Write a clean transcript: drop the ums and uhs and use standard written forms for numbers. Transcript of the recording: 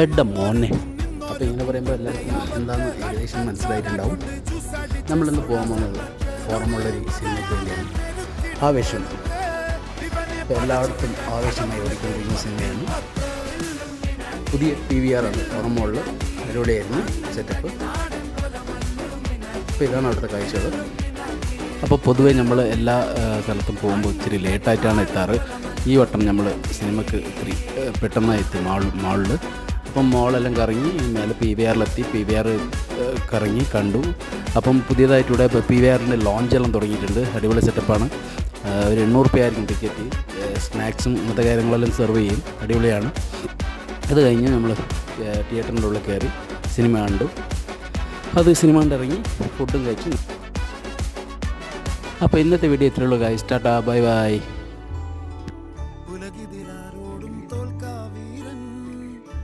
എഡ മോനെ. അപ്പോൾ ഇങ്ങനെ പറയുമ്പോൾ എല്ലാവർക്കും എന്താണെന്ന് ഏകദേശം മനസ്സിലായിട്ടുണ്ടാവും. നമ്മളിന്ന് പോകാൻ പോകുന്നത് ഫോറമുള്ളൊരു സിനിമയ്ക്ക് വേണ്ടിയാണ്. ആവേശം. ഇപ്പോൾ എല്ലായിടത്തും ആവേശമായി ഓടിക്കൊണ്ടിരിക്കുന്ന സിനിമയാണ്. പുതിയ PVR ആണ് ഫോറമുകളിൽ. അടിപൊളിയായിരുന്നു സെറ്റപ്പ്. അപ്പോൾ ഇതാണ് അവിടുത്തെ കാഴ്ചകൾ. അപ്പോൾ പൊതുവേ നമ്മൾ എല്ലാ സ്ഥലത്തും പോകുമ്പോൾ ഇച്ചിരി ലേറ്റായിട്ടാണ് എത്താറ്. ഈ വട്ടം നമ്മൾ സിനിമയ്ക്ക് ഇത്തിരി പെട്ടെന്ന് എത്തി മാളിൽ. അപ്പം മോളെല്ലാം കറങ്ങി മേലെ PVRലെത്തി. PVR കറങ്ങി കണ്ടു. അപ്പം പുതിയതായിട്ട് ഇവിടെ ഇപ്പോൾ PVRൻ്റെ ലോഞ്ചെല്ലാം തുടങ്ങിയിട്ടുണ്ട്. അടിപൊളി സെറ്റപ്പാണ്. ഒരു 800 രൂപയായിരിക്കും ടിക്കറ്റ്. സ്നാക്സും ഇങ്ങനത്തെ കാര്യങ്ങളെല്ലാം സെർവ് ചെയ്യും. അടിപൊളിയാണ്. അത് കഴിഞ്ഞ് നമ്മൾ തിയേറ്ററിൻ്റെ ഉള്ളിൽ കയറി സിനിമ കണ്ടു. അത് സിനിമ കണ്ടിറങ്ങി ഫുഡും കഴിച്ചു. അപ്പോൾ ഇന്നത്തെ വീഡിയോ ഇത്രയുള്ളൂ ഗൈസ്. Tata bye bye.